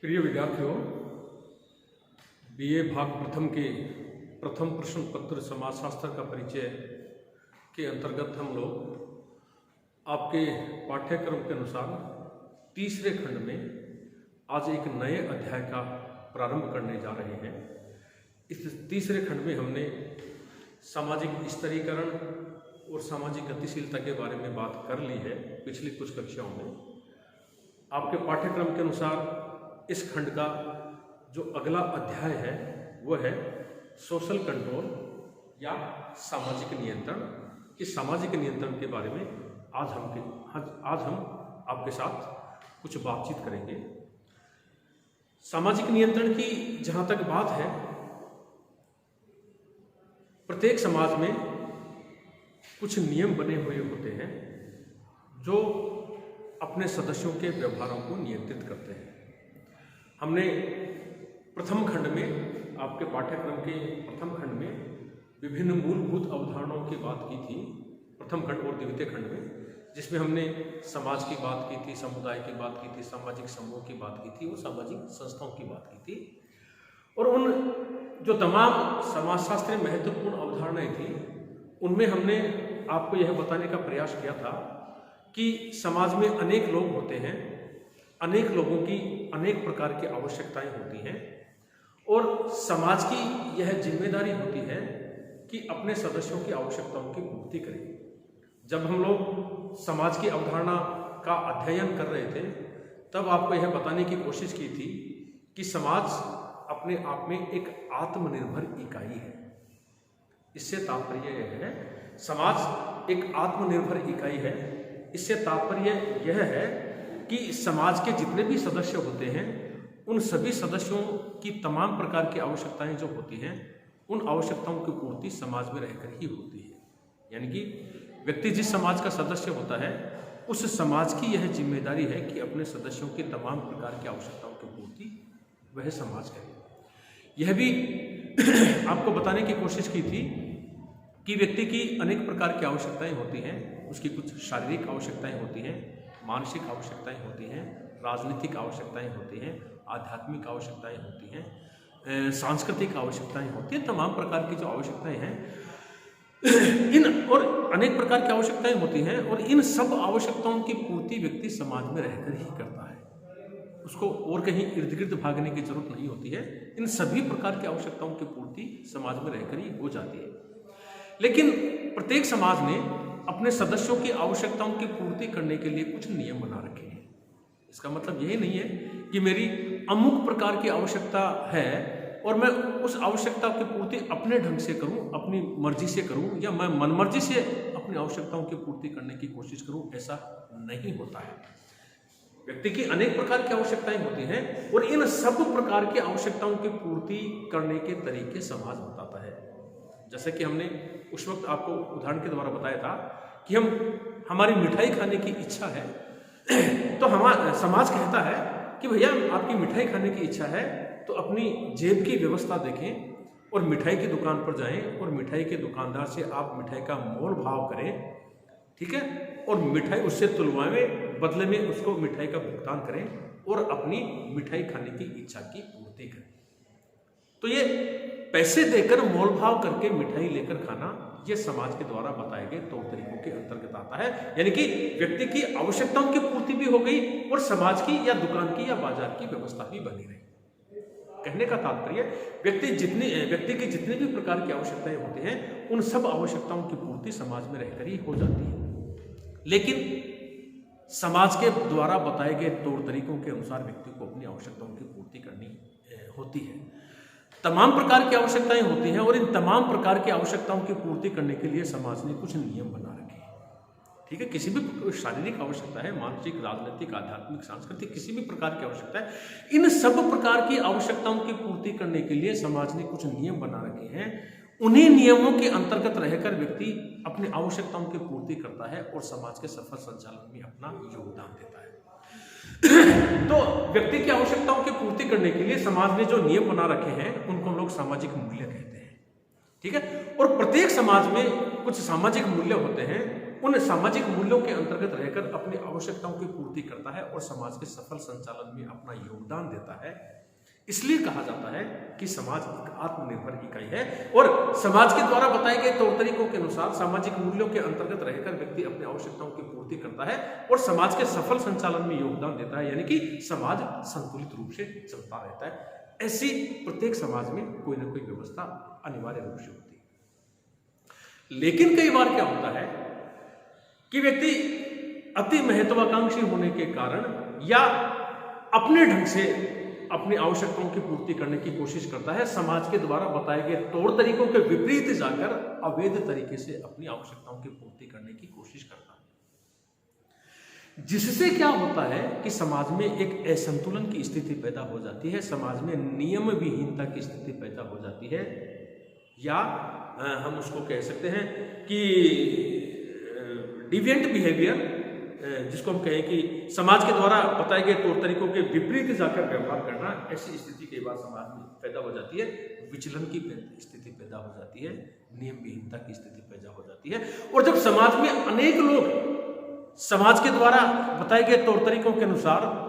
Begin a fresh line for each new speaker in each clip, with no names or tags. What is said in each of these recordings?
प्रिय विद्यार्थियों, बीए भाग प्रथम के प्रथम प्रश्न पत्र समाजशास्त्र का परिचय के अंतर्गत हम लोग आपके पाठ्यक्रम के अनुसार तीसरे खंड में आज एक नए अध्याय का प्रारंभ करने जा रहे हैं। इस तीसरे खंड में हमने सामाजिक स्तरीकरण और सामाजिक गतिशीलता के बारे में बात कर ली है पिछली कुछ कक्षाओं में। आपके पाठ्यक्रम के अनुसार इस खंड का जो अगला अध्याय है वो है सोशल कंट्रोल या सामाजिक नियंत्रण। इस सामाजिक नियंत्रण के बारे में आज हम आपके साथ कुछ बातचीत करेंगे। सामाजिक नियंत्रण की जहाँ तक बात है, प्रत्येक समाज में कुछ नियम बने हुए होते हैं जो अपने सदस्यों के व्यवहारों को नियंत्रित करते हैं। हमने प्रथम खंड में, आपके पाठ्यक्रम के प्रथम खंड में विभिन्न मूलभूत अवधारणाओं की बात की थी, प्रथम खंड और द्वितीय खंड में, जिसमें हमने समाज की बात की थी, समुदाय की बात की थी, सामाजिक समूह की बात की थी और सामाजिक संस्थाओं की बात की थी। और उन जो तमाम समाजशास्त्र में महत्वपूर्ण अवधारणाएं थी, उनमें हमने आपको यह बताने का प्रयास किया था कि समाज में अनेक लोग होते हैं, अनेक लोगों की अनेक प्रकार की आवश्यकताएं होती हैं और समाज की यह जिम्मेदारी होती है कि अपने सदस्यों की आवश्यकताओं की पूर्ति करें। जब हम लोग समाज की अवधारणा का अध्ययन कर रहे थे, तब आपको यह बताने की कोशिश की थी कि समाज अपने आप में एक आत्मनिर्भर इकाई है। इससे तात्पर्य यह है, समाज एक आत्मनिर्भर इकाई है। इससे तात्पर्य यह है कि समाज के जितने भी सदस्य होते हैं, उन सभी सदस्यों की तमाम प्रकार की आवश्यकताएं जो होती हैं, उन आवश्यकताओं की पूर्ति समाज में रहकर ही होती है। यानी कि व्यक्ति जिस समाज का सदस्य होता है, उस समाज की यह जिम्मेदारी है कि अपने सदस्यों की तमाम प्रकार की आवश्यकताओं की पूर्ति वह समाज करे। यह भी आपको बताने की कोशिश की थी कि व्यक्ति की अनेक प्रकार की आवश्यकताएं होती हैं। उसकी कुछ शारीरिक आवश्यकताएं होती हैं, मानसिक आवश्यकताएं होती हैं, राजनीतिक आवश्यकताएं होती हैं, आध्यात्मिक आवश्यकताएं होती हैं, सांस्कृतिक आवश्यकताएं होती हैं। तमाम प्रकार की जो आवश्यकताएं हैं, इन और अनेक प्रकार की आवश्यकताएं होती हैं और इन सब आवश्यकताओं की पूर्ति व्यक्ति समाज में रहकर ही करता है। उसको और कहीं इर्द गिर्द भागने की जरूरत नहीं होती है। इन सभी प्रकार की आवश्यकताओं की पूर्ति समाज में रहकर ही हो जाती है। लेकिन प्रत्येक समाज ने अपने सदस्यों की आवश्यकताओं की पूर्ति करने के लिए कुछ नियम बना रखे हैं। इसका मतलब यही नहीं है कि मेरी अमुक प्रकार की आवश्यकता है और मैं उस आवश्यकता की पूर्ति अपने ढंग से करूं, अपनी मर्जी से करूं, या मैं मनमर्जी से अपनी आवश्यकताओं की पूर्ति करने की कोशिश करूं। ऐसा नहीं होता है। व्यक्ति की अनेक प्रकार की आवश्यकताएं होती हैं और इन सब प्रकार की आवश्यकताओं की पूर्ति करने के तरीके समाज बताता है। जैसे कि हमने उस वक्त आपको उदाहरण के द्वारा बताया था कि हमारी मिठाई खाने की इच्छा है, तो समाज कहता है कि भैया आपकी मिठाई खाने की इच्छा है तो अपनी जेब की व्यवस्था देखें और मिठाई की दुकान पर जाएं और मिठाई के दुकानदार से आप मिठाई का मोल भाव करें, ठीक है, और मिठाई उससे तुलवाएं, बदले में उसको मिठाई का भुगतान करें और अपनी मिठाई खाने की इच्छा की पूर्ति करें। तो ये पैसे देकर मोल भाव करके मिठाई लेकर खाना, ये समाज के द्वारा बताए गए तौर तरीकों के अंतर्गत आता है। यानी कि व्यक्ति की आवश्यकताओं की पूर्ति भी हो गई और समाज की या दुकान की या बाजार की व्यवस्था भी बनी रही। कहने का तात्पर्य, व्यक्ति की जितनी भी प्रकार की आवश्यकताएं होती हैं, उन सब आवश्यकताओं की पूर्ति समाज में रहकर ही हो जाती है। लेकिन समाज के द्वारा बताए गए तौर तरीकों के अनुसार व्यक्ति को अपनी आवश्यकताओं की पूर्ति करनी होती है। तमाम प्रकार की आवश्यकताएं होती हैं और इन तमाम प्रकार की आवश्यकताओं की पूर्ति करने के लिए समाज ने कुछ नियम बना रखे हैं। ठीक है, किसी भी शारीरिक आवश्यकता है, मानसिक, राजनीतिक, आध्यात्मिक, सांस्कृतिक, किसी भी प्रकार की आवश्यकता है, इन सब प्रकार की आवश्यकताओं की पूर्ति करने के लिए समाज ने कुछ नियम बना रखे हैं। उन्हीं नियमों के अंतर्गत रहकर व्यक्ति अपनी आवश्यकताओं की पूर्ति करता है और समाज के सफल संचालन में अपना योगदान देता है। तो व्यक्ति की आवश्यकताओं की पूर्ति करने के लिए समाज ने जो नियम बना रखे हैं, उनको लोग सामाजिक मूल्य कहते हैं। ठीक है, और प्रत्येक समाज में कुछ सामाजिक मूल्य होते हैं उन सामाजिक मूल्यों के अंतर्गत रहकर अपनी आवश्यकताओं की पूर्ति करता है और समाज के सफल संचालन में अपना योगदान देता है। इसलिए कहा जाता है कि समाज एक आत्मनिर्भर इकाई है और समाज के द्वारा बताए गए तौर तरीकों के अनुसार सामाजिक मूल्यों के अंतर्गत रहकर व्यक्ति अपनी आवश्यकताओं की पूर्ति करता है और समाज के सफल संचालन में योगदान देता है, यानी कि समाज संतुलित रूप से चलता रहता है। ऐसी प्रत्येक समाज में कोई ना कोई व्यवस्था अनिवार्य रूप से होती है। लेकिन कई बार क्या होता है कि व्यक्ति अति महत्वाकांक्षी होने के कारण या अपने ढंग से अपनी आवश्यकताओं की पूर्ति करने की कोशिश करता है, समाज के द्वारा बताए गए तौर तरीकों के विपरीत जाकर अवैध तरीके से अपनी आवश्यकताओं की पूर्ति करने की कोशिश करता है, जिससे क्या होता है कि समाज में एक असंतुलन की स्थिति पैदा हो जाती है, समाज में नियम विहीनता की स्थिति पैदा हो जाती है, या हम उसको कह सकते हैं कि डिविएंट बिहेवियर, जिसको हम कहें कि समाज के द्वारा बताए गए तौर तरीकों के विपरीत जाकर व्यवहार करना, ऐसी स्थिति कई बार समाज में पैदा हो जाती है। विचलन की स्थिति पैदा हो जाती है, नियम विहीनता की स्थिति पैदा हो जाती है। और जब समाज में अनेक लोग समाज के द्वारा बताए गए तौर तरीकों के अनुसार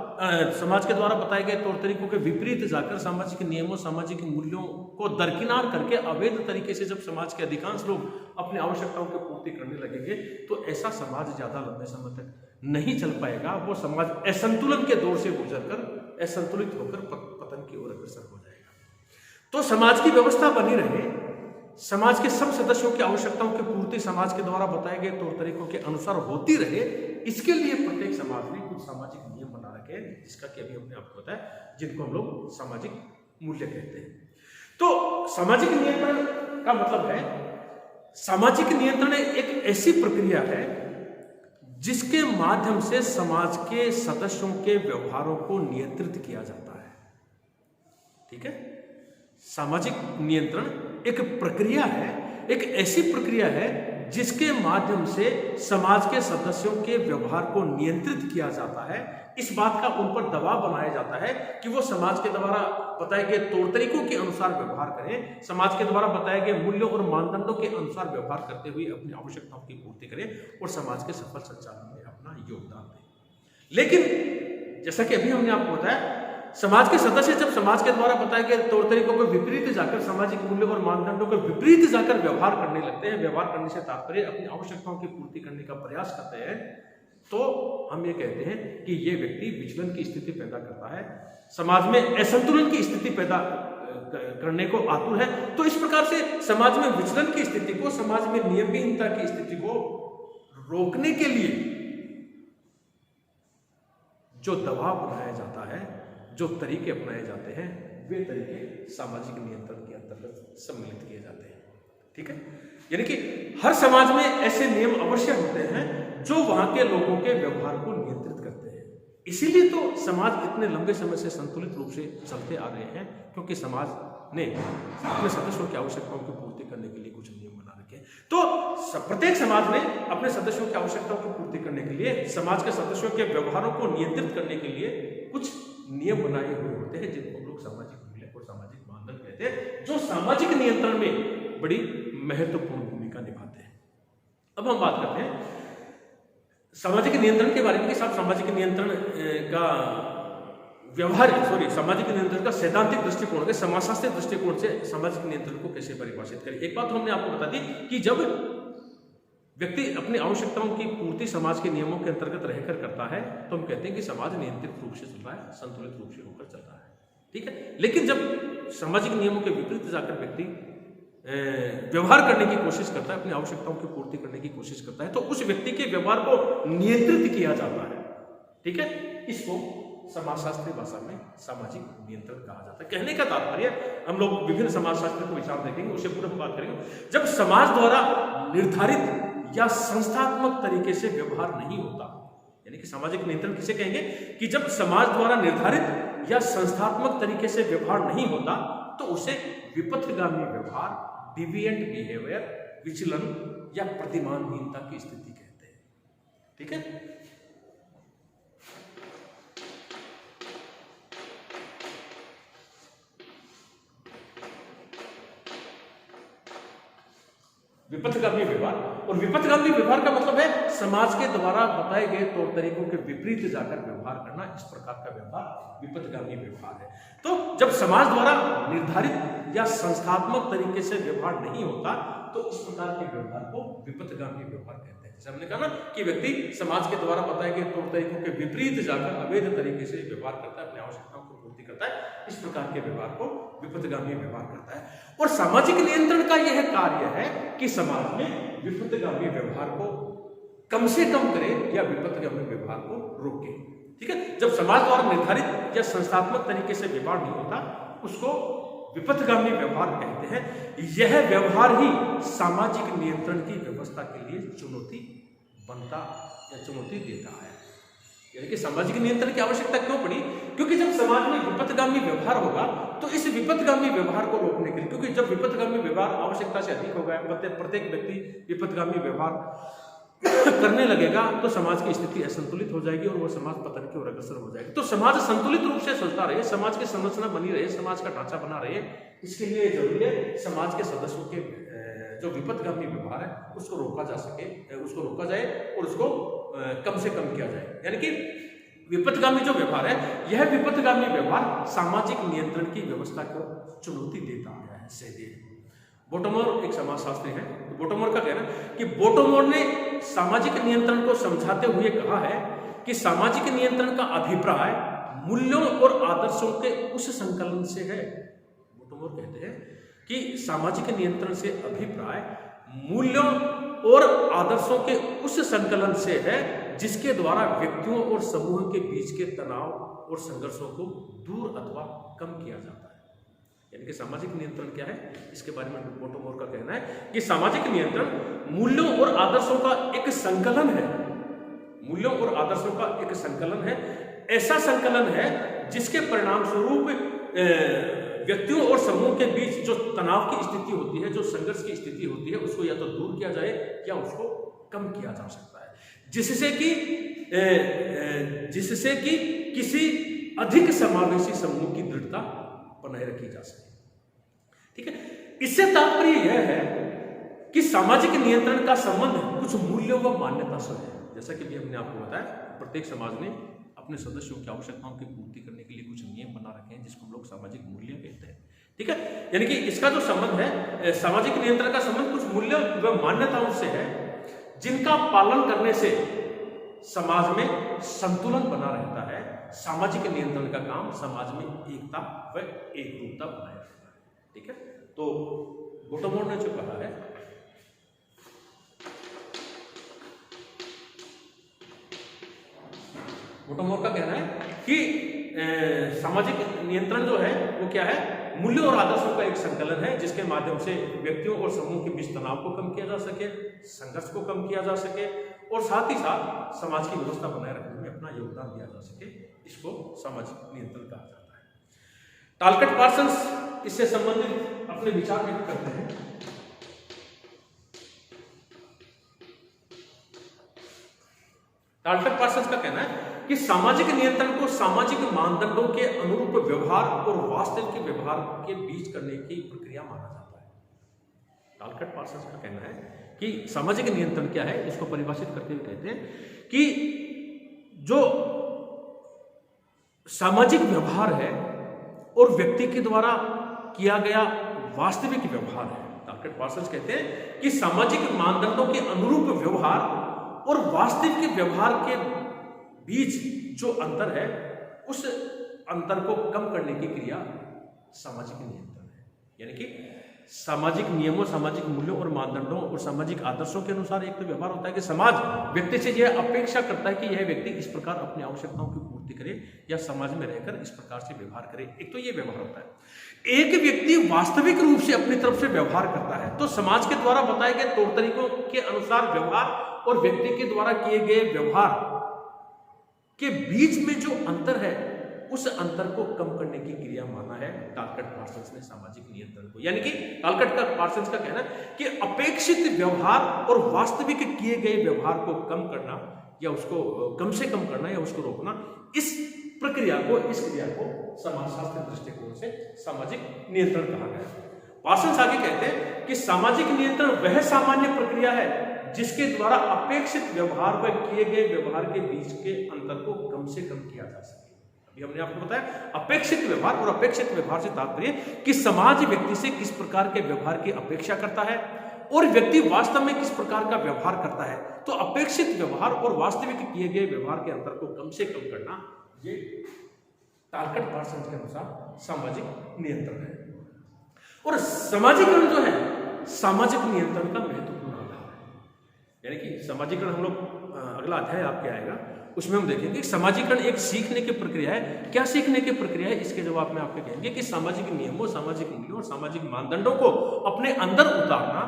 समाज के द्वारा बताए गए तौर तरीकों के विपरीत जाकर सामाजिक नियमों, सामाजिक मूल्यों को दरकिनार करके अवैध तरीके से जब समाज के अधिकांश लोग अपनी आवश्यकताओं की पूर्ति करने लगेंगे तो ऐसा समाज ज्यादा लंबे समय तक नहीं चल पाएगा। वो समाज असंतुलन के दौर से गुजरकर असंतुलित होकर पतन की ओर अग्रसर हो जाएगा। तो समाज की व्यवस्था बनी रहे, समाज के सब सदस्यों की आवश्यकताओं की पूर्ति समाज के द्वारा बताए गए तौर तरीकों के अनुसार होती रहे, इसके लिए प्रत्येक समाज ने कुछ सामाजिक नियम बना रखे हैं, जिसका कि अभी हमने आपको बताया, जिनको हम लोग सामाजिक मूल्य कहते हैं। तो सामाजिक नियंत्रण का मतलब है, सामाजिक नियंत्रण एक ऐसी प्रक्रिया है जिसके माध्यम से समाज के सदस्यों के व्यवहारों को नियंत्रित किया जाता है। ठीक है, सामाजिक नियंत्रण एक प्रक्रिया है, एक ऐसी प्रक्रिया है जिसके माध्यम से समाज के सदस्यों के व्यवहार को नियंत्रित किया जाता है। इस बात का उन पर दबाव बनाया जाता है कि वो समाज के द्वारा बताए गए तौर तरीकों के अनुसार व्यवहार करें, समाज के द्वारा बताए गए मूल्यों और मानदंडों के अनुसार व्यवहार करते हुए अपनी आवश्यकताओं की पूर्ति करें और समाज के सफल संचालन में अपना योगदान दें। लेकिन जैसा कि अभी हमने आपको बताया, समाज के सदस्य जब समाज के द्वारा बताए गए तौर तरीकों के विपरीत जाकर, सामाजिक मूल्यों और मानदंडों के विपरीत जाकर व्यवहार करने लगते हैं, व्यवहार करने से तात्पर्य अपनी आवश्यकताओं की पूर्ति करने का प्रयास करते हैं, तो हम ये कहते हैं कि ये व्यक्ति विचलन की स्थिति पैदा करता है, समाज में असंतुलन की स्थिति पैदा करने को आतुर है। तो इस प्रकार से समाज में विचलन की स्थिति को, समाज में नियमहीनता की स्थिति को रोकने के लिए जो दबाव बनाया जाता है, जो तरीके अपनाए जाते हैं, वे तरीके सामाजिक नियंत्रण के अंतर्गत सम्मिलित किए जाते हैं। ठीक है, यानी कि हर समाज में ऐसे नियम अवश्य होते हैं जो वहां के लोगों के व्यवहार को नियंत्रित करते हैं। इसीलिए तो समाज इतने लंबे समय से संतुलित रूप से चलते आ रहे हैं, क्योंकि समाज ने अपने सदस्यों की आवश्यकताओं की पूर्ति करने के लिए कुछ नियम बना रखे हैं। तो प्रत्येक समाज ने अपने सदस्यों की आवश्यकताओं की पूर्ति करने के लिए, समाज के सदस्यों के व्यवहारों को नियंत्रित करने के लिए कुछ नियम बनाए हुए होते हैं, जिनको हम लोग सामाजिक मूल्य और सामाजिक मानदंड कहते हैं, जो सामाजिक नियंत्रण में बड़ी महत्वपूर्ण भूमिका निभाते हैं। अब हम बात करते हैं सामाजिक नियंत्रण के बारे में कि साहब सामाजिक नियंत्रण का सामाजिक नियंत्रण का सैद्धांतिक दृष्टिकोण के, समाजशास्त्रीय दृष्टिकोण से सामाजिक नियंत्रण को कैसे परिभाषित करें। एक बात तो हमने आपको बता दी कि जब व्यक्ति अपनी आवश्यकताओं की पूर्ति समाज के नियमों के अंतर्गत रहकर करता है, तो हम कहते हैं कि समाज नियंत्रित रूप से चल रहा है, संतुलित रूप से होकर चल रहा है। ठीक है, लेकिन जब सामाजिक नियमों के विपरीत जाकर व्यक्ति व्यवहार करने की कोशिश करता है, अपनी आवश्यकताओं की पूर्ति करने की कोशिश करता है, तो उस व्यक्ति के व्यवहार को नियंत्रित किया जाता है। ठीक है, इसको समाजशास्त्रीय भाषा में सामाजिक नियंत्रण कहा जाता है। कहने का तात्पर्य, हम लोग विभिन्न समाजशास्त्र को विचार देखेंगे, उससे पूरा बात करेंगे। जब समाज द्वारा निर्धारित या संस्थात्मक तरीके से व्यवहार नहीं होता, यानी कि सामाजिक नियंत्रण किसे कहेंगे कि जब समाज द्वारा निर्धारित या संस्थात्मक तरीके से व्यवहार नहीं होता, तो उसे विपथगामी व्यवहार, डिविएंट बिहेवियर, विचलन या प्रतिमानहीनता की स्थिति कहते हैं। ठीक है, विपथगामी व्यवहार और विपथगामी व्यवहार का मतलब है समाज के द्वारा बताए गए तौर तरीकों के विपरीत जाकर व्यवहार करना। इस प्रकार का व्यवहार विपथगामी व्यवहार है। तो जब समाज द्वारा निर्धारित या संस्थात्मक तरीके से व्यवहार नहीं होता तो इस प्रकार के व्यवहार को विपथगामी व्यवहार कहते हैं। जैसे हमने कहा ना कि व्यक्ति समाज के द्वारा बताए गए तौर तरीकों के विपरीत जाकर अवैध तरीके से व्यवहार करता है, अपनी आवश्यकताओं को पूर्ति करता है, इस प्रकार के व्यवहार को विपथगामी व्यवहार करता है। और सामाजिक नियंत्रण का यह कार्य है कि समाज में विपथगामी व्यवहार को कम से कम करे या विपथगामी व्यवहार को रोके। ठीक है, जब समाज द्वारा निर्धारित या संस्थात्मक तरीके से व्यवहार नहीं होता उसको विपथगामी व्यवहार कहते हैं। यह व्यवहार ही सामाजिक नियंत्रण की व्यवस्था के लिए चुनौती बनता या चुनौती देता है। यानी कि सामाजिक नियंत्रण की आवश्यकता क्यों पड़ी? क्योंकि जब समाज में विपथगामी व्यवहार होगा तो इस विपथगामी व्यवहार को रोकने के लिए, क्योंकि जब विपथगामी व्यवहार आवश्यकता से अधिक होगा, प्रत्येक व्यक्ति विपथगामी व्यवहार करने लगेगा तो समाज की स्थिति असंतुलित हो जाएगी और वह समाज पतन की ओर अग्रसर हो जाएगी। तो समाज संतुलित रूप से चलता रहे, समाज की संरचना बनी रहे, समाज का ढांचा बना रहे, इसके लिए जरूरी है समाज के सदस्यों के जो विपथगामी व्यवहार है उसको रोका जा सके, उसको रोका जाए और उसको कम से कम किया जाए। यानी कि विपथगामी जो व्यवहार है, यह विपथगामी व्यवहार सामाजिक नियंत्रण की व्यवस्था को चुनौती देता है। सीधे बोटोमोर एक समाजशास्त्री है, तो बोटोमोर का कहना है कि बोटोमोर ने सामाजिक नियंत्रण को समझाते हुए कहा है कि सामाजिक नियंत्रण का अभिप्राय मूल्यों और आदर्शों के उस संकलन से है। बोटोमोर कहते हैं कि सामाजिक नियंत्रण से अभिप्राय मूल्यों और आदर्शों के उस संकलन से है जिसके द्वारा व्यक्तियों और समूह के बीच के तनाव और संघर्षों को दूर अथवा कम किया जाता है। यानी कि सामाजिक नियंत्रण क्या है, इसके बारे में बोटोमोर का कहना है कि सामाजिक नियंत्रण मूल्यों और आदर्शों का एक संकलन है। मूल्यों और आदर्शों का एक संकलन है, ऐसा संकलन है जिसके परिणाम स्वरूप व्यक्तियों और समूह के बीच जो तनाव की स्थिति होती है, जो संघर्ष की स्थिति होती है, उसको या तो दूर किया जाए या उसको कम किया जा सकता है, जिससे कि किसी अधिक समावेशी समूह की दृढ़ता बनाए रखी जा सके। ठीक है, इससे तात्पर्य यह है कि सामाजिक नियंत्रण का संबंध कुछ मूल्यों व मान्यता से है। जैसा कि भी हमने आपको बताया, प्रत्येक समाज ने अपने सदस्यों की आवश्यकताओं की पूर्ति करने के लिए कुछ नियम बना रखे हैं जिसको हम लोग सामाजिक मूल्य कहते हैं। ठीक है, यानी कि इसका जो संबंध है, सामाजिक नियंत्रण का संबंध कुछ मूल्य व मान्यताओं से है जिनका पालन करने से समाज में संतुलन बना रहता है। सामाजिक नियंत्रण का काम समाज में एकता व एकरूपता बनाए रखना है। ठीक है, तो बोटोमोर ने जो कहा है, बोटोमोर का कहना है कि सामाजिक नियंत्रण जो है वो क्या है, मूल्यों और आदर्शों का एक संकलन है जिसके माध्यम से व्यक्तियों और समूह के बीच तनाव को कम किया जा सके, संघर्ष को कम किया जा सके और साथ ही साथ समाज की व्यवस्था बनाए रखने में अपना योगदान दिया जा सके। इसको सामाजिक नियंत्रण कहा जाता है। टालकट पार्सन्स इससे संबंधित अपने विचार व्यक्त करते हैं। टालकट पार्सन्स का कहना है कि सामाजिक नियंत्रण को सामाजिक मानदंडों के अनुरूप व्यवहार और वास्तविक व्यवहार के बीच करने की प्रक्रिया माना जाता है। टालकट पार्सन्स का कहना है कि सामाजिक नियंत्रण क्या है, इसको परिभाषित करते हुए कहते हैं कि जो सामाजिक व्यवहार है और व्यक्ति के द्वारा किया गया वास्तविक व्यवहार है। टालकट पार्सन्स कहते हैं कि सामाजिक मानदंडों के अनुरूप व्यवहार और वास्तविक व्यवहार के बीच जो अंतर है, उस अंतर को कम करने की क्रिया सामाजिक नियंत्रण है। यानी कि सामाजिक नियमों, सामाजिक मूल्यों और मानदंडों और सामाजिक आदर्शों के अनुसार एक तो व्यवहार होता है कि समाज व्यक्ति से यह अपेक्षा करता है कि यह व्यक्ति इस प्रकार अपनी आवश्यकताओं की पूर्ति करे या समाज में रहकर इस प्रकार से व्यवहार करे। एक तो यह व्यवहार होता है। एक व्यक्ति वास्तविक रूप से अपनी तरफ से व्यवहार करता है तो समाज के द्वारा बताए गए तौर तरीकों के अनुसार व्यवहार और व्यक्ति के द्वारा किए गए व्यवहार के बीच में जो अंतर है, उस अंतर को कम करने की क्रिया माना है टालकट पार्सन्स ने सामाजिक नियंत्रण को। यानी कि टालकट पार्सन्स का कहना है कि अपेक्षित व्यवहार और वास्तविक किए गए व्यवहार को कम करना या उसको कम से कम करना या उसको रोकना, इस प्रक्रिया को, इस क्रिया को समाजशास्त्र दृष्टिकोण से सामाजिक नियंत्रण कहा गया है। पार्सन्स आगे कहते हैं कि सामाजिक नियंत्रण वह सामान्य प्रक्रिया है जिसके द्वारा अपेक्षित व्यवहार व किए गए व्यवहार के बीच के अंतर को कम से कम किया जा सके। अभी हमने आपको बताया अपेक्षित व्यवहार, और अपेक्षित व्यवहार से तात्पर्य कि समाज व्यक्ति से किस प्रकार के व्यवहार की अपेक्षा करता है और व्यक्ति वास्तव में किस प्रकार का व्यवहार करता है। तो अपेक्षित व्यवहार और वास्तविक किए गए व्यवहार के अंतर को कम से कम करना, ये टालकट पार्सन्स के अनुसार सामाजिक नियंत्रण है। और सामाजिकरण जो है सामाजिक नियंत्रण का महत्वपूर्ण आधार है। यानी कि सामाजिकरण हम लोग अगला अध्याय आपके आएगा, उसमें हम देखेंगे सामाजिकरण एक सीखने की प्रक्रिया है। क्या सीखने की प्रक्रिया है, इसके जवाब में आपके कहेंगे कि सामाजिक नियमों, सामाजिक मूल्यों और सामाजिक मानदंडों को अपने अंदर उतारना,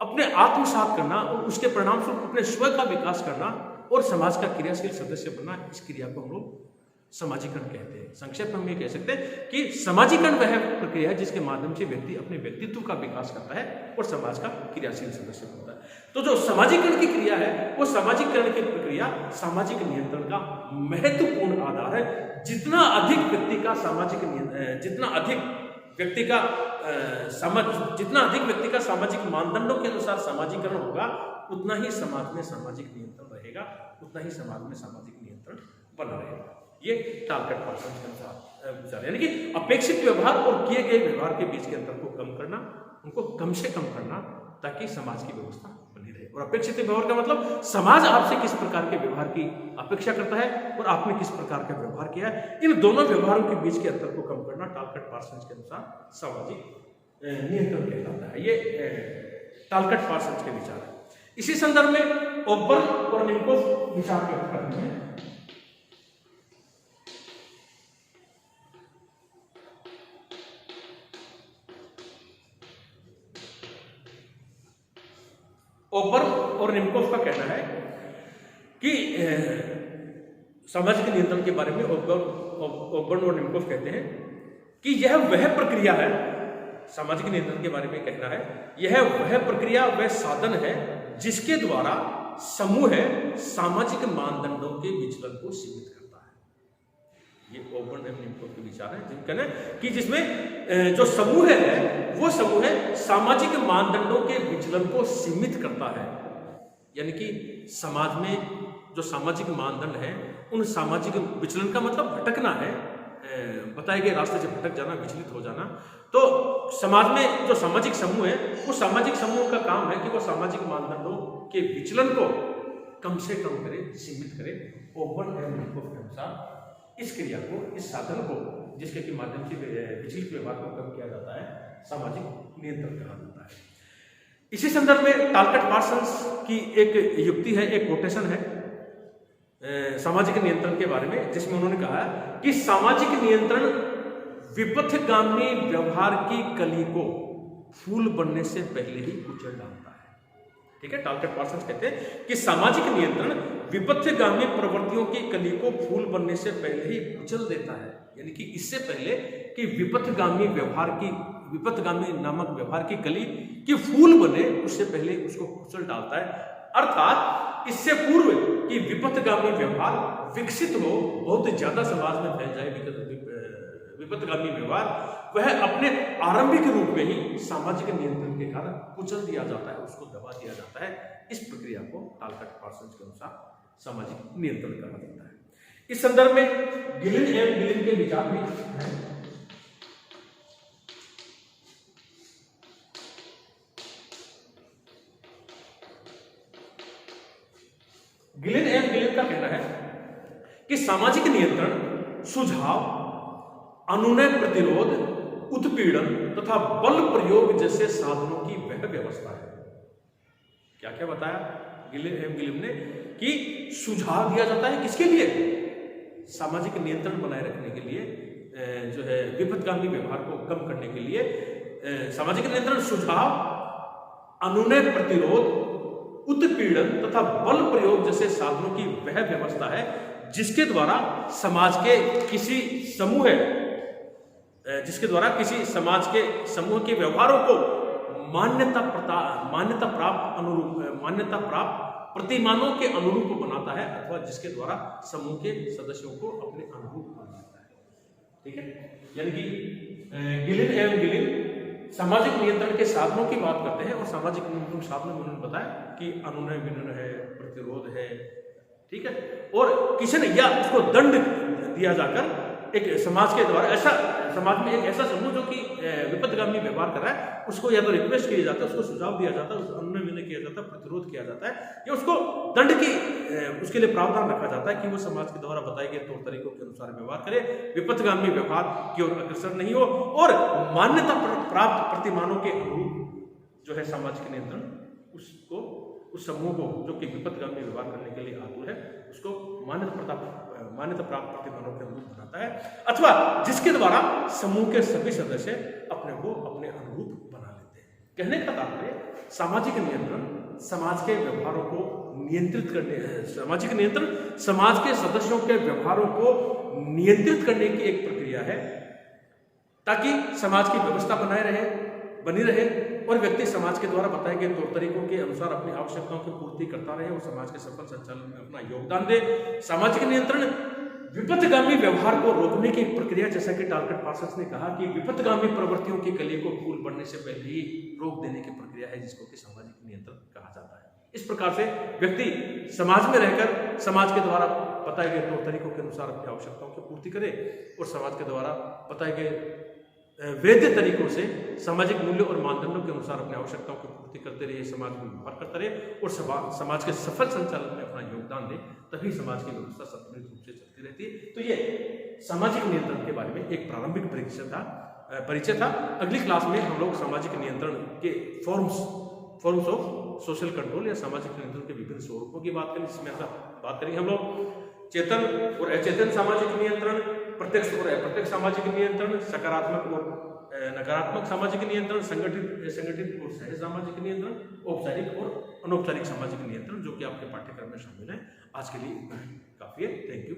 अपने आत्मसात करना और उसके परिणाम स्वरूप अपने स्व का विकास करना और समाज का क्रियाशील सदस्य बनना, इस क्रिया को हम लोग समाजीकरण कहते हैं। संक्षेप में हम ये कह सकते हैं कि समाजीकरण वह प्रक्रिया है जिसके माध्यम से व्यक्ति अपने व्यक्तित्व का विकास करता है और समाज का क्रियाशील सदस्य बनता है। तो जो समाजीकरण की क्रिया है वो समाजीकरण की प्रक्रिया सामाजिक नियंत्रण का महत्वपूर्ण आधार है। जितना अधिक व्यक्ति का सामाजिक जितना अधिक व्यक्ति का सामाजिक मानदंडों के अनुसार समाजीकरण होगा, उतना ही समाज में सामाजिक नियंत्रण रहेगा, उतना ही समाज में सामाजिक नियंत्रण बना रहेगा। ये टालकट पार्सन्स के अनुसार विचार, यानी कि अपेक्षित व्यवहार और किए गए व्यवहार के बीच के अंतर को कम करना, उनको कम से कम करना, ताकि समाज की व्यवस्था बनी रहे। और अपेक्षित व्यवहार का मतलब समाज आपसे किस प्रकार के व्यवहार की अपेक्षा करता है और आपने किस प्रकार का व्यवहार किया है, इन दोनों व्यवहारों के बीच के अंतर को कम करना टालकट पार्सन्स के अनुसार सामाजिक नियंत्रण कहलाता है। ये टालकट पार्सन्स के विचार है। इसी संदर्भ में ओबर्न और निकोफ विचार व्यक्त करते हैं। ओबर्न और निकोफ का कहना है कि सामाजिक नियंत्रण के बारे में ओबर्न और निकोफ कहते हैं कि यह वह प्रक्रिया है, सामाजिक नियंत्रण के बारे में कहना है, यह वह प्रक्रिया, वह साधन है जिसके द्वारा समूह सामाजिक मानदंडों के विचलन को सीमित करता है। ये ओबर्न और निकोफ के विचार है, जिनका कहना है कि जिसमें जो समूह है वो समूह सामाजिक मानदंडों के विचलन को सीमित करता है। यानी कि समाज में जो सामाजिक मानदंड है, उन सामाजिक विचलन का मतलब भटकना है, बताए गए रास्ते से भटक जाना, विचलित हो जाना। तो समाज में जो सामाजिक समूह है, वो सामाजिक समूह का काम है कि वो सामाजिक मानदंडों के विचलन को कम से कम करे, सीमित करे। ओबर्न और निकोफ के अनुसार इस क्रिया को, इस साधन को, जिसके के माध्यम से विचलित व्यवहार को कम किया जाता है, सामाजिक नियंत्रण कहा जाता है। इसी संदर्भ में टालकट पार्सन्स की एक युक्ति है, एक कोटेशन है सामाजिक नियंत्रण के बारे में, जिसमें उन्होंने कहा कि सामाजिक नियंत्रण विपथगामी व्यवहार की कली को फूल बनने से पहले ही कुचल डालता है। ठीक है, टालकट पार्सन्स कहते हैं कि सामाजिक नियंत्रण विपथगामी प्रवृत्तियों की कली को फूल बनने से पहले ही कुचल देता है। यानी कि इससे पहले कि विपथगामी नामक व्यवहार की कली की फूल बने, उससे पहले उसको कुचल डालता है। अर्थात इससे पूर्व कि विपथगामी व्यवहार विकसित हो, बहुत ज्यादा समाज में फैल जाए विपथगामी व्यवहार, वह अपने आरंभिक रूप में ही सामाजिक नियंत्रण के कारण कुचल दिया जाता है, उसको दबा दिया जाता है। इस प्रक्रिया को टालकट पार्सन्स के अनुसार सामाजिक नियंत्रण कहा जाता है। इस संदर्भ में गिलिन एवं गिलिन के विचार भी हैं। गिलिन एवं गिलिन का कहना है कि सामाजिक नियंत्रण सुझाव, अनुनय, प्रतिरोध, उत्पीड़न तथा बल प्रयोग जैसे साधनों की वह व्यवस्था है। क्या क्या बताया गिलिन एवं गिलिन ने कि सुझाव दिया जाता है किसके लिए, सामाजिक नियंत्रण बनाए रखने के लिए, जो है विपथगामी व्यवहार को कम करने के लिए सामाजिक नियंत्रण सुझाव, अनुनय, प्रतिरोध, उत्पीड़न तथा बल प्रयोग जैसे साधनों की वह व्यवस्था है जिसके द्वारा समाज के किसी समूह समाज के समूह के व्यवहारों को मान्यता प्राप्त प्रतिमानों के अनुरूप बनाता है, अथवा जिसके द्वारा समूह के सदस्यों को अपने अनुरूप बनाता है। ठीक है, यानी कि गिलिन एवं गिलिन सामाजिक नियंत्रण के साधनों की बात करते हैं, और सामाजिक नियंत्रण साधनों में उन्होंने बताया कि अनुनय विनय है, प्रतिरोध है, ठीक है, और किसी ने या उसको दंड दिया जाकर एक समाज के द्वारा ऐसा समाज में एक ऐसा समूह जो कि विपथगामी व्यवहार कर रहा है उसको या तो रिक्वेस्ट किया जाता है, उसको सुझाव दिया जाता है, उसको अनुनय विनय किया जाता है, प्रतिरोध किया जाता है, या उसको दंड की उसके लिए प्रावधान रखा जाता है कि वो समाज के द्वारा बताए गए तौर तरीकों के अनुसार व्यवहार करे, विपथगामी व्यवहार की ओर अग्रसर नहीं हो, और मान्यता प्राप्त प्रतिमानों के अनुरूप जो है सामाजिक नियंत्रण उसको उस समूह को जो कि विपथगामी व्यवहार करने के लिए आतुर है उसको मान्यता प्राप्त प्रतिमानों के अनुरूप बनाता है, अथवा जिसके द्वारा समूह के सभी सदस्य अपने को अपने अनुरूप बना लेते हैं। कहने का तात्पर्य सामाजिक नियंत्रण समाज के व्यवहारों को नियंत्रित करने, सामाजिक नियंत्रण समाज के सदस्यों के व्यवहारों को नियंत्रित करने की एक प्रक्रिया है, ताकि समाज की व्यवस्था बनी रहे और व्यक्ति समाज के द्वारा बताए गए तौर तरीकों के अनुसार अपनी आवश्यकताओं की पूर्ति करता रहे और समाज के सफल संचालन में अपना योगदान दे। सामाजिक नियंत्रण विपथगामी व्यवहार को रोकने की एक प्रक्रिया, जैसा कि टालकट पार्सन्स ने कहा कि विपथगामी प्रवृत्तियों की कली को फूल बढ़ने से पहले ही रोक देने की प्रक्रिया है, जिसको कि सामाजिक नियंत्रण कहा जाता है। इस प्रकार से व्यक्ति समाज में रहकर समाज के द्वारा बताए गए तौर तरीकों के अनुसार अपनी आवश्यकताओं की पूर्ति करे और समाज के द्वारा बताए गए वैध तरीकों से सामाजिक मूल्यों और मानदंडों के अनुसार अपनी आवश्यकताओं की पूर्ति करते रहे, समाज में व्यवहार करते रहे और समाज के सफल संचालन में अपना योगदान दे, तभी समाज की व्यवस्था संतुलित रूप से चलती रहती है। तो ये सामाजिक नियंत्रण के बारे में एक प्रारंभिक परिचय था। अगली क्लास में हम लोग सामाजिक नियंत्रण के फॉर्म्स ऑफ सोशल कंट्रोल या सामाजिक नियंत्रण के विभिन्न स्वरूपों की बात करें, जिसमें बात करेंगे हम लोग चेतन और अचेतन सामाजिक नियंत्रण, प्रत्यक्ष और अप्रत्यक्ष सामाजिक नियंत्रण, सकारात्मक और नकारात्मक सामाजिक नियंत्रण, संगठित और सहज सामाजिक नियंत्रण, औपचारिक और अनौपचारिक सामाजिक नियंत्रण, जो कि आपके पाठ्यक्रम में शामिल है। आज के लिए इतना ही काफी है। Thank you.